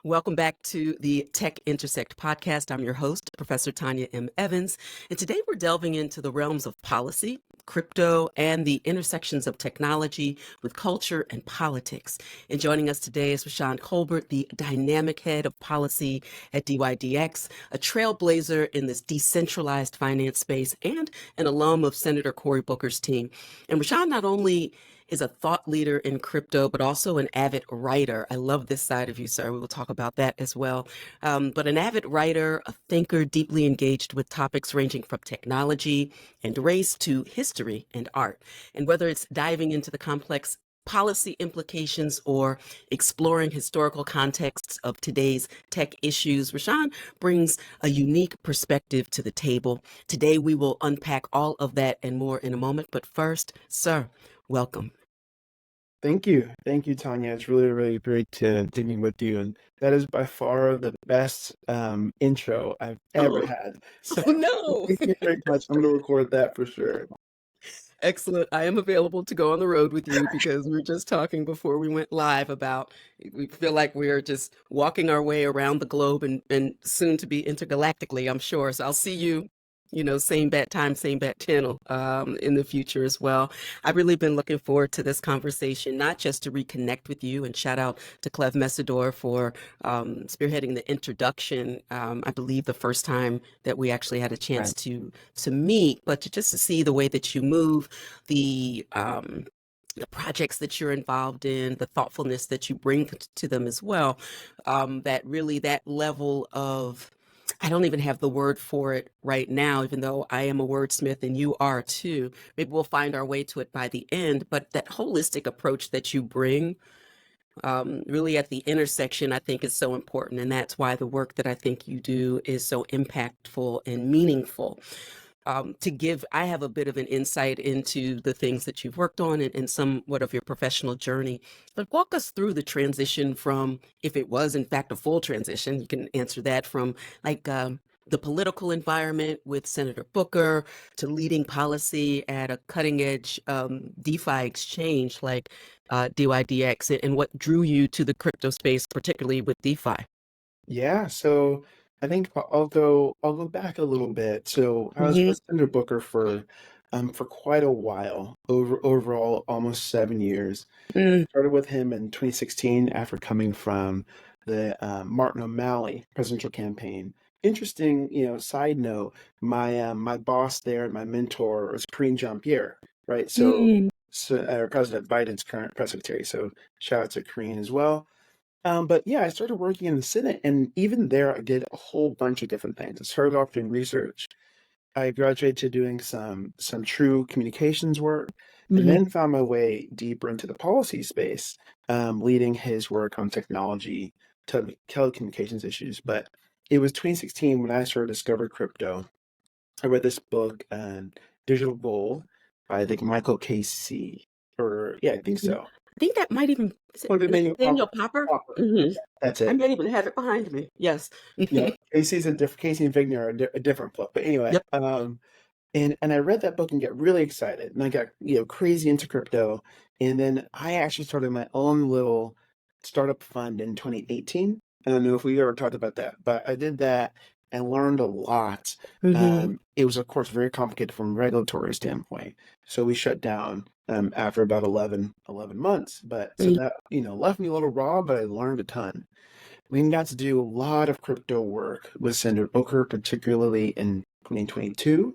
Welcome back to the Tech Intersect Podcast. I'm your host, Professor Tanya M. Evans, and today we're delving into the realms of policy, crypto, and the intersections of technology with culture and politics. And joining us today is Rashan Colbert, the dynamic head of policy at dYdX, a trailblazer in this decentralized finance space, and an alum of Senator Cory Booker's team. And Rashan not only is a thought leader in crypto, but also an avid writer. I love this side of you, sir. We will talk about that as well. But an avid writer, a thinker, deeply engaged with topics ranging from technology and race to history and art. And whether it's diving into the complex policy implications or exploring historical contexts of today's tech issues, Rashan brings a unique perspective to the table. Today, we will unpack all of that and more in a moment. But first, sir, welcome. Thank you. Thank you, Tanya. It's really, really great to be with you. And that is by far the best intro I've ever had. So No. thank you very much. I'm going to record that for sure. Excellent. I am available to go on the road with you because we were just talking before we went live about we feel like we are just walking our way around the globe and soon to be intergalactically, I'm sure. So I'll see you, same bat time, same bat channel in the future as well. I've really been looking forward to this conversation, not just to reconnect with you, and shout out to Clev Messidor for spearheading the introduction. I believe the first time that we actually had a chance to meet, but just to see the way that you move, the projects that you're involved in, the thoughtfulness that you bring to them as well, that level of, I don't even have the word for it right now, even though I am a wordsmith and you are too. Maybe we'll find our way to it by the end, but that holistic approach that you bring really at the intersection, I think is so important. And that's why the work that I think you do is so impactful and meaningful. I have a bit of an insight into the things that you've worked on and somewhat of your professional journey, but walk us through the transition from, if it was in fact a full transition, you can answer that, from like the political environment with Senator Booker to leading policy at a cutting edge DeFi exchange like dYdX, and what drew you to the crypto space, particularly with DeFi. Yeah. So I think I'll go back a little bit. So I was with Senator Booker for quite a while, overall almost 7 years. Started with him in 2016 after coming from the Martin O'Malley presidential campaign. Interesting, side note, my boss there, my mentor, was Karine Jean-Pierre, right? So President Biden's current press secretary. So shout out to Karine as well. But yeah, I started working in the Senate, and even there, I did a whole bunch of different things. I started off doing research. I graduated to doing some true communications work, and then found my way deeper into the policy space, leading his work on technology, telecommunications issues. But it was 2016 when I started to discover crypto. I read this book, Digital Gold, by I think Michael Casey, or yeah, I think so. I think that might even Daniel Popper. That's it. I might even have it behind me. Yes. Yeah, Casey and Vigner are a different book, but anyway. Yep. And I read that book and get really excited, and I got crazy into crypto, and then I actually started my own little startup fund in 2018. I don't know if we ever talked about that, but I did that and learned a lot. It was, of course, very complicated from a regulatory standpoint, so we shut down after about 11 months. But so that left me a little raw, but I learned a ton. We got to do a lot of crypto work with Senator Booker, particularly in 2022,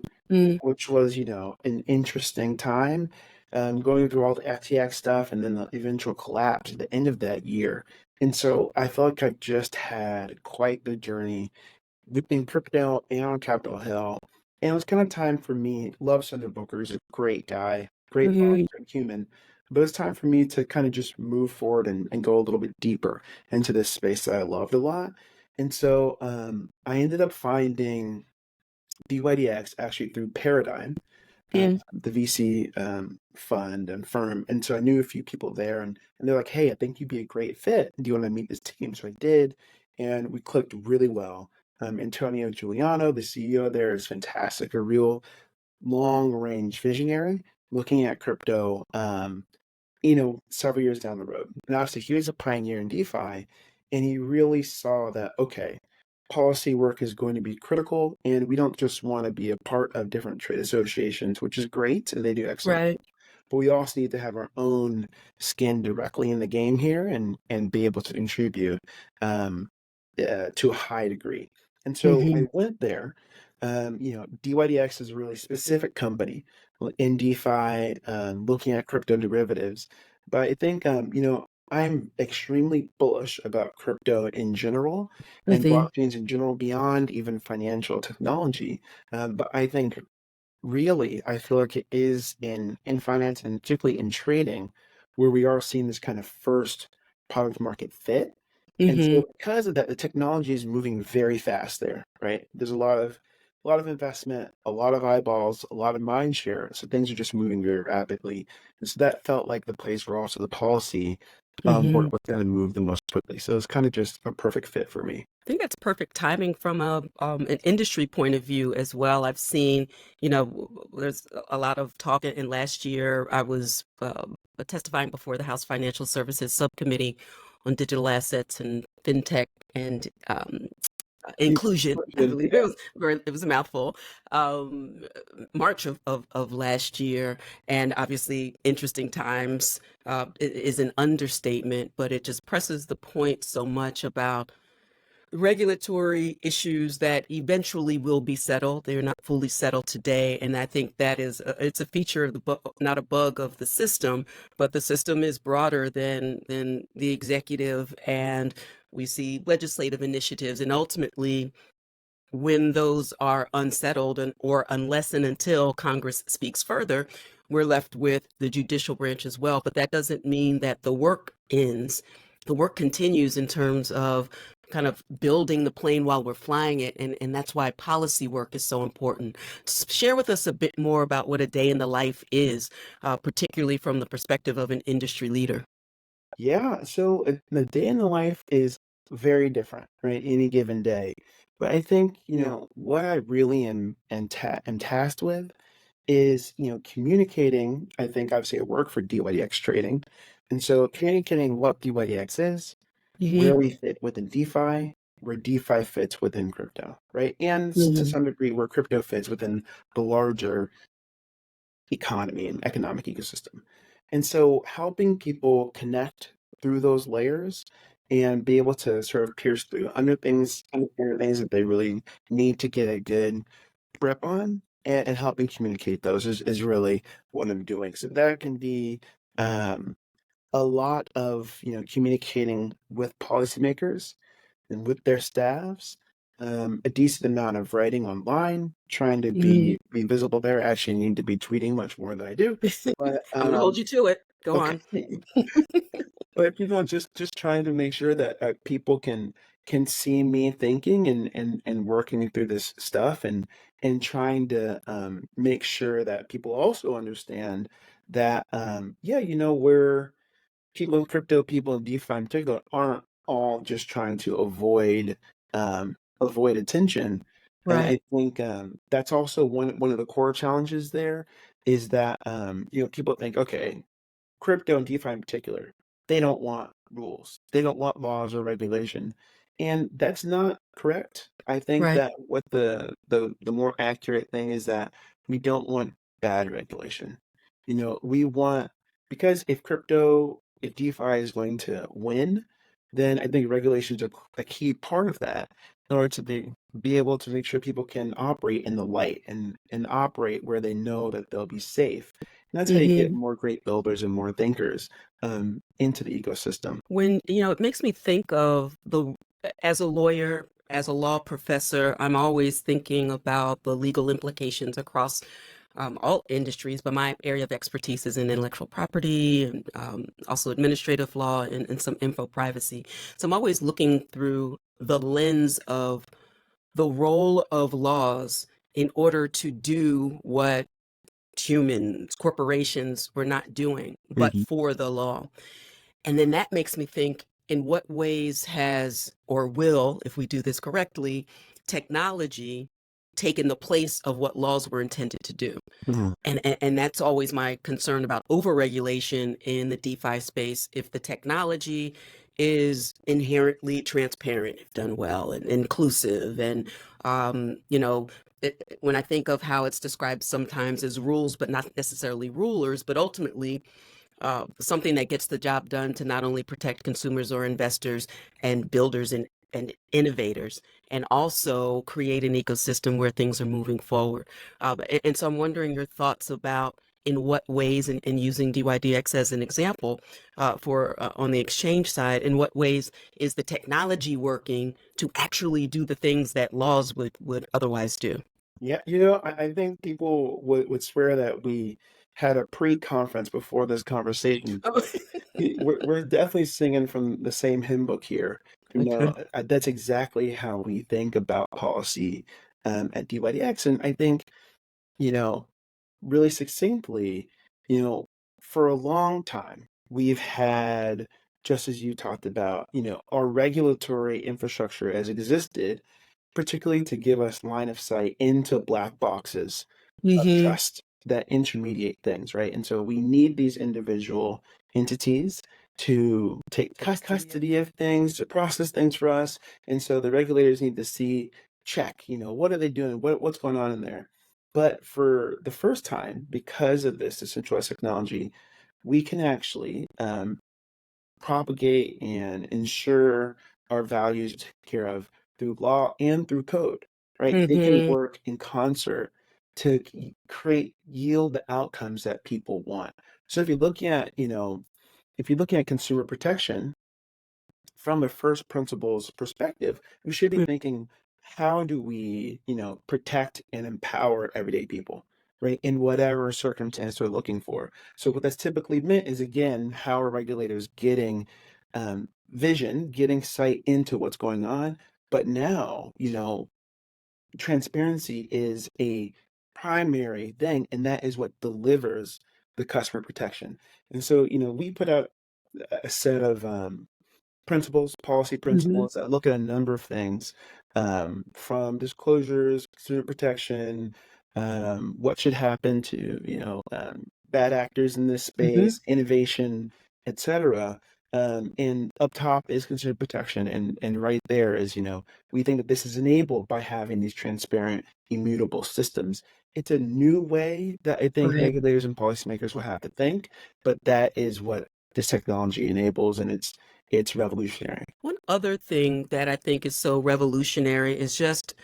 which was, an interesting time, going through all the FTX stuff and then the eventual collapse at the end of that year. And so I felt like I just had quite the journey in crypto and on Capitol Hill. And it was kind of time for me. Love Senator Booker. He's a great guy, great great human. But it's time for me to kind of just move forward and go a little bit deeper into this space that I loved a lot. And so I ended up finding dYdX actually through Paradigm, the VC fund and firm. And so I knew a few people there, and they're like, hey, I think you'd be a great fit. Do you want to meet this team? So I did, and we clicked really well. Antonio Giuliano, the CEO there, is fantastic, a real long-range visionary looking at crypto, several years down the road. And obviously, he was a pioneer in DeFi, and he really saw that, okay, policy work is going to be critical, and we don't just want to be a part of different trade associations, which is great, and they do excellent. Right. But we also need to have our own skin directly in the game here and be able to contribute um, to a high degree. And so I Mm-hmm. went there. dYdX is a really specific company in DeFi, looking at crypto derivatives. But I think, I'm extremely bullish about crypto in general and Mm-hmm. blockchains in general beyond even financial technology. But I think really, I feel like it is in finance and particularly in trading where we are seeing this kind of first product market fit. And Mm-hmm. so because of that, the technology is moving very fast there, right? There's a lot of investment, a lot of eyeballs, a lot of mind share. So things are just moving very rapidly. And so that felt like the place where also the policy Mm-hmm. work was going to move the most quickly. So it's kind of just a perfect fit for me. I think that's perfect timing from an industry point of view as well. I've seen, there's a lot of talk. In last year, I was testifying before the House Financial Services Subcommittee on digital assets and fintech and inclusion. I Yeah. believe it was a mouthful. Um, March of last year, and obviously, interesting times is an understatement, but it just presses the point so much about regulatory issues that eventually will be settled. They're not fully settled today, and I think that it's a feature of the not a bug of the system, but the system is broader than the executive, and we see legislative initiatives, and ultimately when those are unsettled or unless and until Congress speaks further, we're left with the judicial branch as well. But that doesn't mean that the work ends. The work continues in terms of kind of building the plane while we're flying it. And that's why policy work is so important. Share with us a bit more about what a day in the life is, particularly from the perspective of an industry leader. Yeah, so the day in the life is very different, right? Any given day. But I think, what I really am tasked with is, communicating. I think obviously I work for dYdX trading. And so communicating what dYdX is, where Hmm. we fit within DeFi, where DeFi fits within crypto, right? And to Hmm. some degree, where crypto fits within the larger economy and economic ecosystem. And so helping people connect through those layers and be able to sort of pierce through under things that they really need to get a good grip on and helping communicate those is really what I'm doing. So that can be um, a lot of communicating with policymakers and with their staffs, a decent amount of writing online, trying to Hmm. be visible there. Actually, need to be tweeting much more than I do, but I'm going to hold you to it. Go okay. on. But just trying to make sure that people can see me thinking and working through this stuff and trying to make sure that people also understand that yeah, we're people, crypto people in DeFi in particular, aren't all just trying to avoid attention. And Right. I think that's also one of the core challenges there is that people think, okay, crypto and DeFi in particular, they don't want rules. They don't want laws or regulation. And that's not correct. I think Right. that what the more accurate thing is that we don't want bad regulation. We want because if DeFi is going to win, then I think regulations are a key part of that in order to be able to make sure people can operate in the light and operate where they know that they'll be safe. And that's how you get Hmm. more great builders and more thinkers into the ecosystem. When, it makes me think of as a lawyer, as a law professor, I'm always thinking about the legal implications across all industries, but my area of expertise is in intellectual property and also administrative law and some info privacy. So I'm always looking through the lens of the role of laws in order to do what humans, corporations were not doing, but Mhm. for the law. And then that makes me think, in what ways has or will, if we do this correctly, technology taken the place of what laws were intended to do? Mhm. And that's always my concern about overregulation in the DeFi space. If the technology is inherently transparent if done well, and inclusive, and when I think of how it's described sometimes as rules but not necessarily rulers, but ultimately something that gets the job done to not only protect consumers or investors and builders and innovators, and also create an ecosystem where things are moving forward. And so I'm wondering your thoughts about in what ways, in using dYdX as an example for on the exchange side, in what ways is the technology working to actually do the things that laws would otherwise do? Yeah, I think people would swear that we had a pre-conference before this conversation, Oh, but we're definitely singing from the same hymn book here. okay. That's exactly how we think about policy at dYdX. And I think, you know, really succinctly, you know, for a long time, we've had, just as you talked about, our regulatory infrastructure has existed, particularly to give us line of sight into black boxes of Mm-hmm. trust that intermediate things, right? And so we need these individual entities to take Take custody of. custody of things, to process things for us. And so the regulators need to see, check, what are they doing? What's going on in there? But for the first time, because of this decentralized technology, we can actually propagate and ensure our values are taken care of through law and through code, right? They can Mm-hmm. work in concert to create yield the outcomes that people want. So if you're looking at, if you're looking at consumer protection, from a first principles perspective, we should be thinking, how do we, protect and empower everyday people, right? In whatever circumstance they're looking for. So what that's typically meant is, again, how are regulators getting vision, getting sight into what's going on? But now, transparency is a primary thing, and that is what delivers the customer protection. And so, we put out a set of principles, policy Mm-hmm. principles that look at a number of things, from disclosures, consumer protection, what should happen to bad actors in this Mm-hmm. space, innovation, etc. And up top is consumer protection, and right there is we think that this is enabled by having these transparent, immutable systems. It's a new way that I think Right. regulators and policymakers will have to think, but that is what this technology enables, and it's revolutionary. One other thing that I think is so revolutionary is just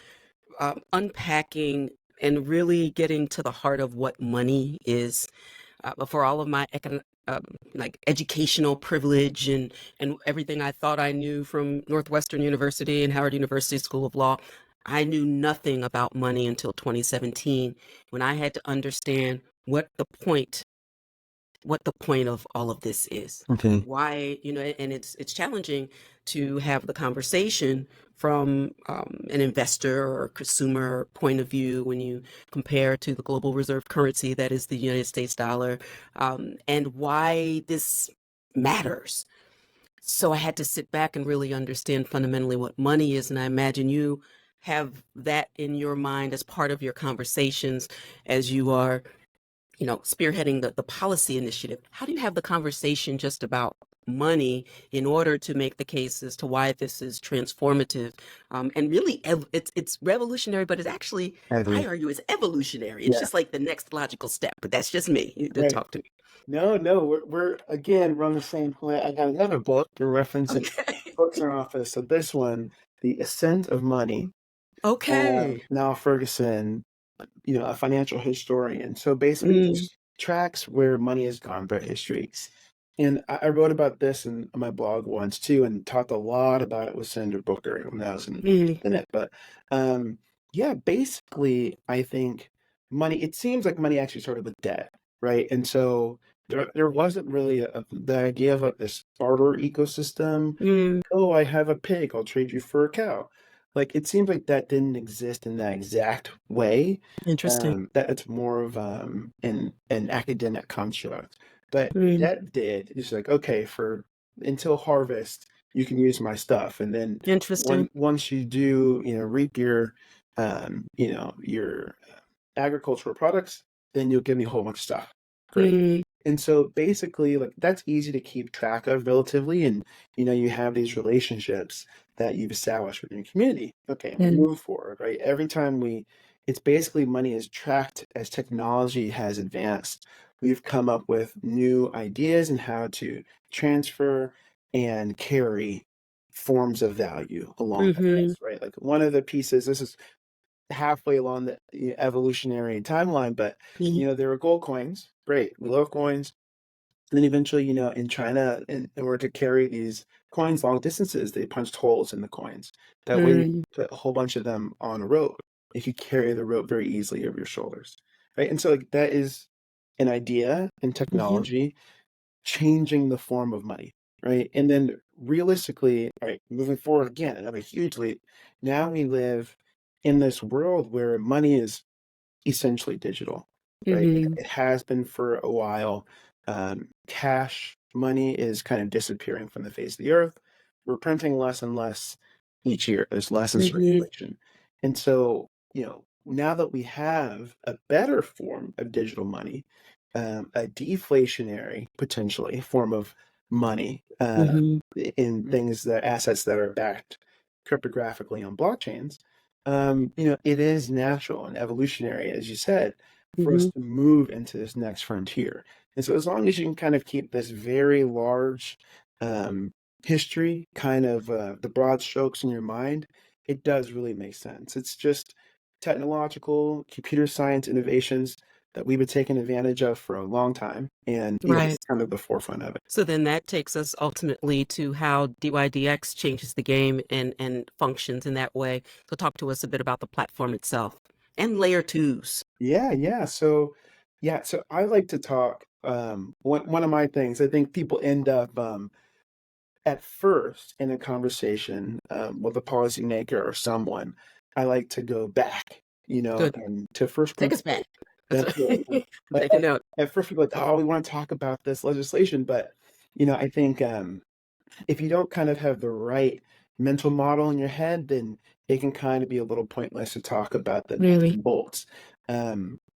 unpacking and really getting to the heart of what money is. For all of my like educational privilege and everything I thought I knew from Northwestern University and Howard University School of Law, I knew nothing about money until 2017 when I had to understand what the point of all of this is. Okay. Why, and it's challenging to have the conversation from an investor or consumer point of view when you compare to the global reserve currency that is the United States dollar, and why this matters. So I had to sit back and really understand fundamentally what money is, and I imagine you have that in your mind as part of your conversations as you are spearheading the policy initiative. How do you have the conversation just about money in order to make the case as to why this is transformative, and really it's revolutionary, but it's actually, I I agree. argue, it's evolutionary. It's Yeah. just like the next logical step, but that's just me. You to Right. talk to me. No, no, we're again, we're on the same point. I got another book. You're referencing Okay. books in our office. So this one, The Ascent of Money, Okay. Now Ferguson, a financial historian. So basically Mm, just tracks where money has gone through history. And I wrote about this in on my blog once too, and talked a lot about it with Senator Booker when I was in mm, it. But um, yeah, basically, I think money. It seems like money actually started with debt, right? And so there wasn't really the idea of like this barter ecosystem. mm. Oh, I have a pig, I'll trade you for a cow. Like it seems like that didn't exist in that exact way. Interesting. That it's more of an academic construct. But Mm, that did. It's like, okay, for until harvest, you can use my stuff. And then interesting. once you do, reap your agricultural products, then you'll give me a whole bunch of stuff. Great. Mm, And so basically, like that's easy to keep track of relatively. And, you have these relationships that you've established within your community. Okay, we mm, move forward, right? Every time it's basically money is tracked as technology has advanced. We've come up with new ideas and how to transfer and carry forms of value along with mhm, this, right? Like one of the pieces, this is halfway along the evolutionary timeline, but mhm, there were gold coins. Great, we love coins. And then eventually, in China, in order to carry these coins long distances, they punched holes in the coins. That way, you mm, put a whole bunch of them on a rope. You could carry the rope very easily over your shoulders, right? And so, like that is an idea in mhm, technology changing the form of money, right? And then realistically, all right, moving forward again, another huge leap. Now we live in this world where money is essentially digital, right? mhm, It has been for a while. Cash money is kind of disappearing from the face of the earth. We're printing less and less each year. There's less in mhm, circulation. And so, now that we have a better form of digital money, a deflationary, potentially, form of money mhm, in things that assets that are backed cryptographically on blockchains, it is natural and evolutionary, as you said, for us mhm. to move into this next frontier. And so, as long as you can kind of keep this very large um, history, kind of the broad strokes in your mind, it does really make sense. It's just technological, computer science innovations that we've been taking advantage of for a long time, and Right. it's kind of the forefront of it. So then that takes us ultimately to how dYdX changes the game and functions in that way. So talk to us a bit about the platform itself and layer twos. Yeah, yeah. So I like to talk. One of my things, I think people end up at first in a conversation with a policymaker or someone. I like to go back, Good. and to first Take us principles. back. That's That's right. right. At, Take a at, note. at first, people are like, oh, we want to talk about this legislation, but I think if you don't kind of have the right mental model in your head, then it can kind of be a little pointless to talk about the nuts Really? and bolts.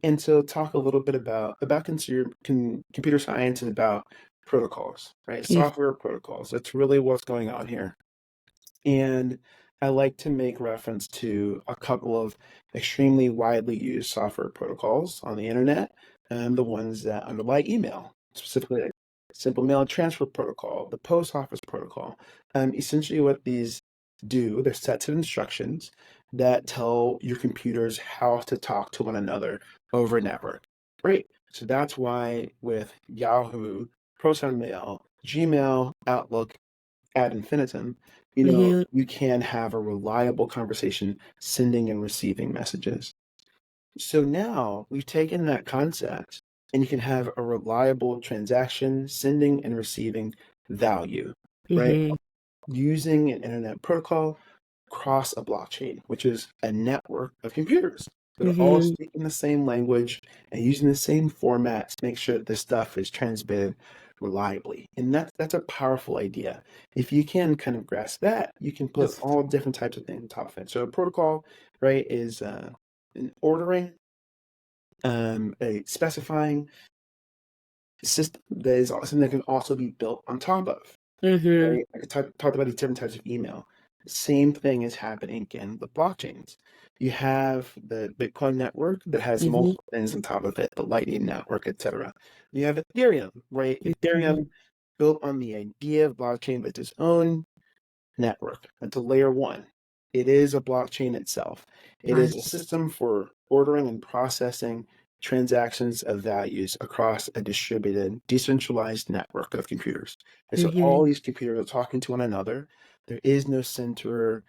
And so talk a little bit about computer science and about protocols, right? Mm, Software protocols. That's really what's going on here. And I like to make reference to a couple of extremely widely used software protocols on the internet, and the ones that underlie email, specifically like simple mail transfer protocol, the post office protocol. Essentially, what these do, they're sets of instructions that tell your computers how to talk to one another over a network. Great. So that's why with Yahoo, Proton Mail, Gmail, Outlook, ad infinitum, mhm, you can have a reliable conversation sending and receiving messages. So now we've taken that concept and you can have a reliable transaction sending and receiving value, right? mhm, Using an internet protocol across a blockchain, which is a network of computers that are all mhm. speaking the same language and using the same format to make sure that this stuff is transmitted reliably. And that's a powerful idea. If you can kind of grasp that, you can put Yes. all different types of things on top of it. So a protocol, right, is an ordering, a specifying system that is something that can also be built on top of. Mhm, Right? I talked about these different types of email. Same thing is happening again with blockchains. You have the Bitcoin network that has mhm, multiple things on top of it, the Lightning Network, etc. You have Ethereum, right? mhm. Ethereum built on the idea of blockchain with its own network. That's a layer one. It is a blockchain itself. It is Right. a system for ordering and processing transactions of values across a distributed, decentralized network of computers. And so all Mhm, these computers are talking to one another. There is no central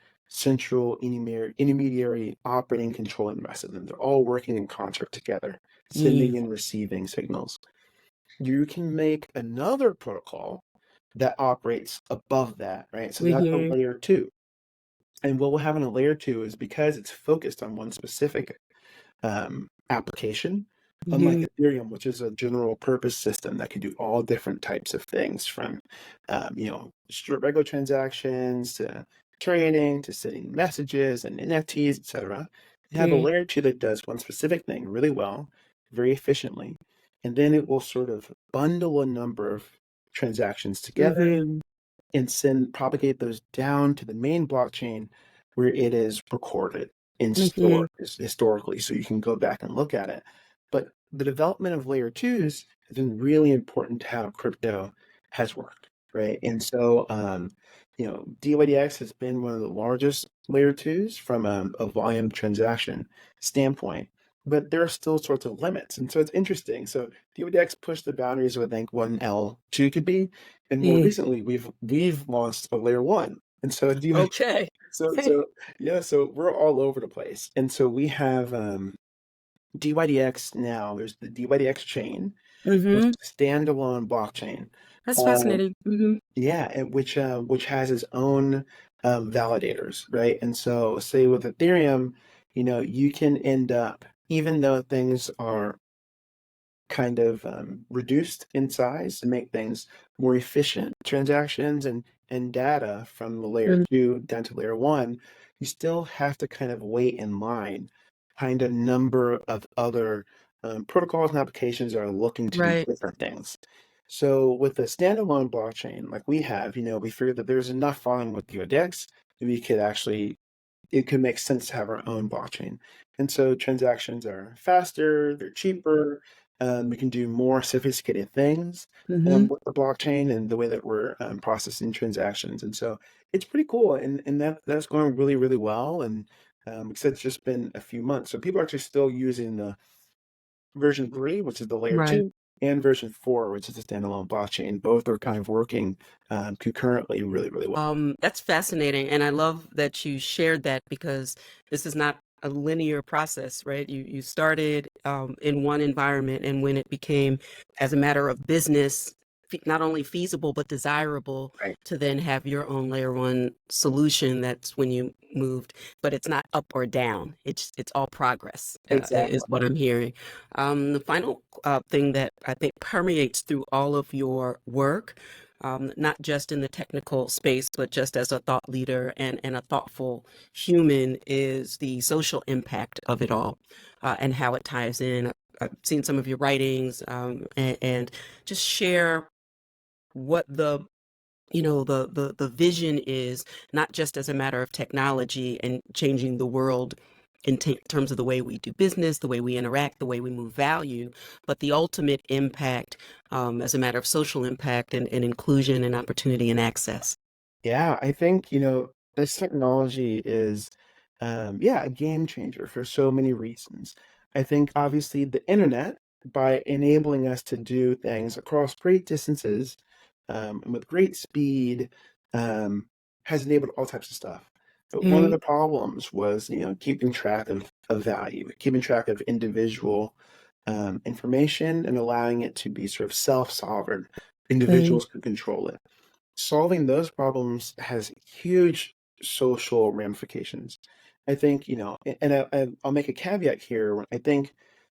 intermediary operating controlling the rest of them. They're all working in concert together, mm, sending and receiving signals. You can make another protocol that operates above that, right? So that's a mhm, layer two. And what we'll have in a layer two is because it's focused on one specific application, unlike mhm, Ethereum, which is a general purpose system that can do all different types of things from, regular transactions to trading to sending messages and NFTs, etc. You have a mm, layer two that does one specific thing really well, very efficiently. and then it will sort of bundle a number of transactions together Mhm. and send propagate those down to the main blockchain where it is recorded and Mhm. stored historically, so you can go back and look at it. But the development of layer twos has been really important to how crypto has worked, right? And so, dYdX has been one of the largest layer twos from a volume transaction standpoint, but there are still sorts of limits. And so it's interesting. So dYdX pushed the boundaries of what I think one L2 could be, and more Mm. recently, we've launched a layer one, and so Okay. so we're all over the place, and so we have dYdX now. There's the dYdX chain, which Mhm. is a standalone blockchain. That's Um, fascinating. Mhm. yeah, and which has its own validators, right? And so, say with Ethereum, you can end up, even though things are kind of reduced in size to make things more efficient. Transactions and data from the layer Mm. two down to layer one, you still have to kind of wait in line. Kind of number of other protocols and applications that are looking to do Right. different things. So with a standalone blockchain like we have, we figured that there's enough volume with dYdX that we could actually it could make sense to have our own blockchain. And so transactions are faster, they're cheaper, we can do more sophisticated things Mhm. with the blockchain and the way that we're processing transactions. And so it's pretty cool. And that's going really, really well. And because it's just been a few months. So people are actually still using the version 3, which is the layer Right. 2, and version 4, which is a standalone blockchain. Both are kind of working concurrently really, really well. That's fascinating, and I love that you shared that because this is not a linear process, right? You started in one environment, and when it became, as a matter of business, not only feasible but desirable Right. to then have your own layer one solution, that's when you moved. But it's not up or down; it's all progress, Exactly. is what I'm hearing. The final thing that I think permeates through all of your work, not just in the technical space, but just as a thought leader and a thoughtful human, is the social impact of it all, and how it ties in. I've seen some of your writings, and just share what the vision is, not just as a matter of technology and changing the world in terms of the way we do business, the way we interact, the way we move value, but the ultimate impact, as a matter of social impact and inclusion and opportunity and access. Yeah, I think, this technology is, a game changer for so many reasons. I think obviously the internet, by enabling us to do things across great distances, and with great speed, has enabled all types of stuff. But one of Mm-hmm. the problems was, keeping track of value, keeping track of individual information and allowing it to be sort of self-sovereign. Individuals could control it. Solving those problems has huge social ramifications. I think, and I'll make a caveat here. I think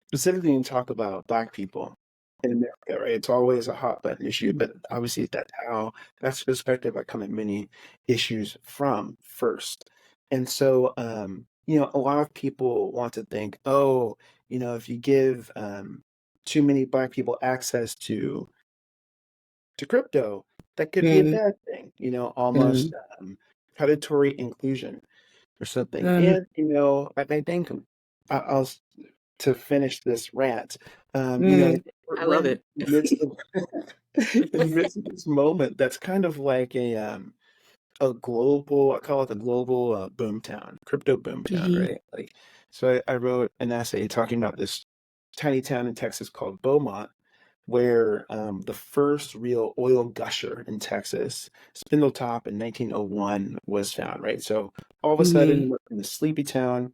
specifically when you talk about Black people in America, right? It's always a hot button issue, but obviously that's the perspective I come at many issues from first. And so, a lot of people want to think, oh, if you give too many Black people access to crypto, that could be a Mm-hmm. bad thing, Mm-hmm. almost predatory inclusion or something. Um, And, I think I'll to finish this rant, mm, I we're love in it. the midst of in the midst of this moment that's kind of like a global, I call it the global boom town, crypto boom town, Hmm. right? Like, so I wrote an essay talking about this tiny town in Texas called Beaumont, where the first real oil gusher in Texas, Spindletop in 1901, was found, right? So all of a Hmm. sudden, we're from the sleepy town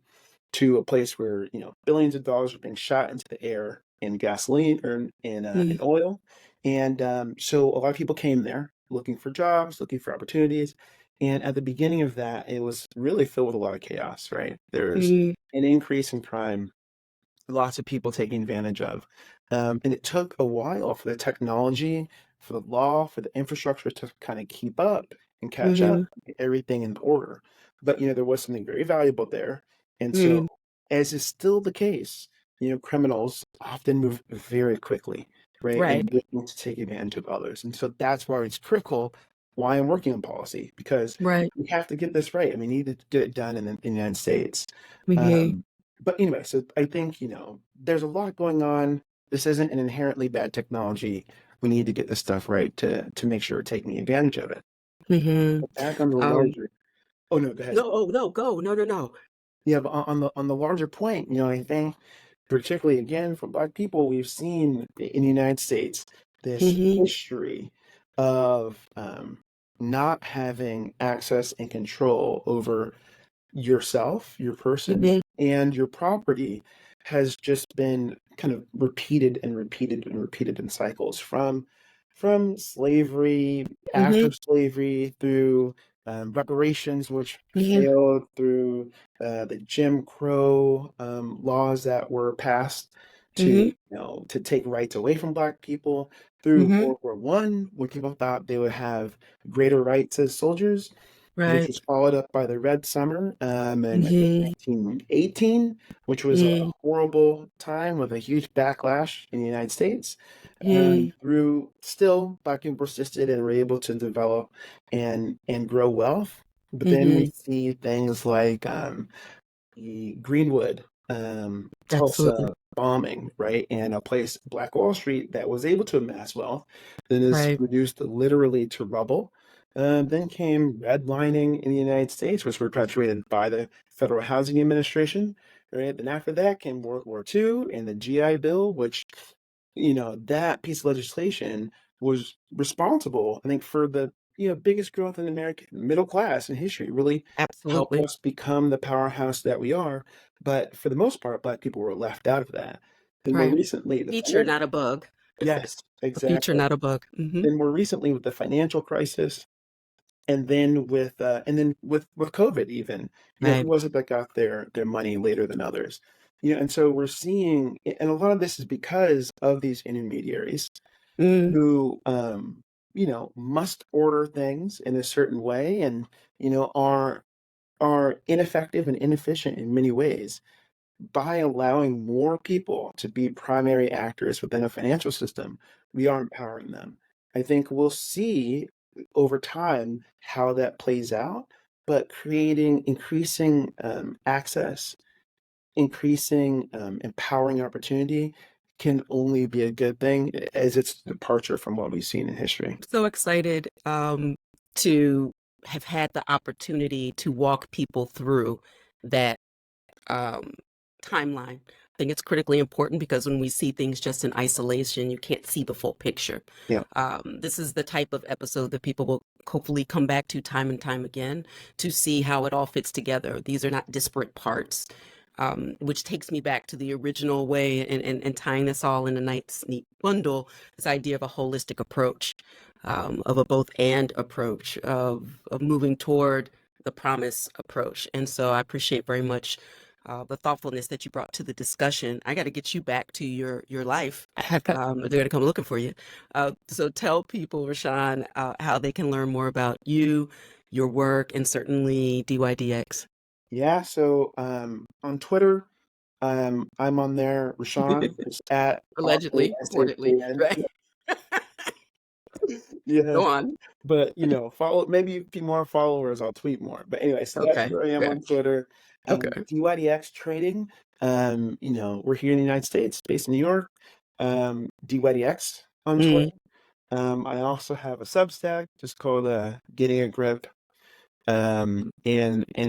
to a place where billions of dollars are being shot into the air in gasoline or in oil, and so a lot of people came there looking for jobs, looking for opportunities, and at the beginning of that, it was really filled with a lot of chaos. Right, there's Hmm. an increase in crime, lots of people taking advantage of, and it took a while for the technology, for the law, for the infrastructure to kind of keep up and catch up, Hmm. get everything in order. But there was something very valuable there, and so Hmm. as is still the case, criminals often move very quickly, right? Right. And looking to take advantage of others. And so that's why it's critical why I'm working on policy, because Right. we have to get this right. I mean, we need to get it done in the United States. Mm-hmm. Um, but anyway, so I think, there's a lot going on. This isn't an inherently bad technology. We need to get this stuff right to make sure we're taking advantage of it. Mm-hmm. But back on the Um, larger, oh no, go ahead. no, oh no, go. No, no, no. Yeah, but on the larger point, I think particularly again for Black people, we've seen in the United States this Mm-hmm. history of not having access and control over yourself, your person, Mm-hmm. and your property has just been kind of repeated and repeated and repeated in cycles from slavery, Mm-hmm. after slavery, through reparations, which Mm-hmm. failed, through the Jim Crow laws that were passed Mm-hmm. to take rights away from Black people, through Mm-hmm. World War I, when people thought they would have greater rights as soldiers, which Right. was followed up by the Red Summer in I think Mm-hmm. 1918, which was a Mm-hmm. horrible time with a huge backlash in the United States. Mm-hmm. Through still, Black people persisted and were able to develop and grow wealth. But then we Mm-hmm. see things like the Greenwood, Absolutely. Tulsa bombing, right? And a place, Black Wall Street, that was able to amass wealth, then is Right. reduced literally to rubble. Then came redlining in the United States, which were perpetuated by the Federal Housing Administration, right? Then after that came World War II and the GI Bill, which, that piece of legislation was responsible, I think, for the biggest growth in American middle class in history. Really helped Absolutely. us become the powerhouse that we are. But for the most part, Black people were left out of that. Then more Right. recently, Feature, not a bug. yes, A feature, exactly. not a bug. Mm-hmm. Then more recently with the financial crisis, and then with COVID even, who Right. was it that got their money later than others? And so we're seeing, and a lot of this is because of these intermediaries Mm. who must order things in a certain way, and are ineffective and inefficient in many ways. By allowing more people to be primary actors within a financial system, we are empowering them. I think we'll see over time how that plays out, but creating increasing access, increasing empowering opportunity can only be a good thing, as it's a departure from what we've seen in history. So excited to have had the opportunity to walk people through that um, timeline. I think it's critically important because when we see things just in isolation, you can't see the full picture. Yeah. This is the type of episode that people will hopefully come back to time and time again to see how it all fits together. These are not disparate parts, which takes me back to the original way and tying this all in a nice, neat bundle, this idea of a holistic approach, of a both and approach, of moving toward the promise approach. And so I appreciate very much the thoughtfulness that you brought to the discussion. I got to get you back to your life. They're going to come looking for you. So tell people, Rashan, how they can learn more about you, your work, and certainly dYdX. Yeah, so on Twitter, I'm on there. Rashan is at Allegedly, reportedly, RASHAN. right? Yeah, Go on. but follow, maybe a few more followers, I'll tweet more. But anyway, so that's Okay. where I am Yeah. on Twitter. Okay. dYdX trading. We're here in the United States, based in New York. dYdX on Twitter. Mm. I also have a Substack just called Getting a Grip. And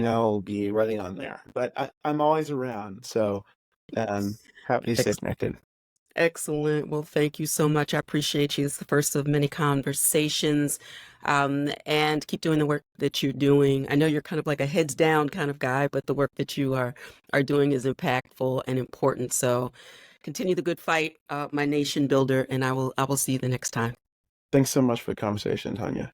I'll be writing on there. But I'm always around, so happy to stay Ex- connected. Excellent. Well, thank you so much. I appreciate you. It's the first of many conversations. And keep doing the work that you're doing. I know you're kind of like a heads down kind of guy, but the work that you are doing is impactful and important. So continue the good fight, my nation builder, and I will see you the next time. Thanks so much for the conversation, Tanya.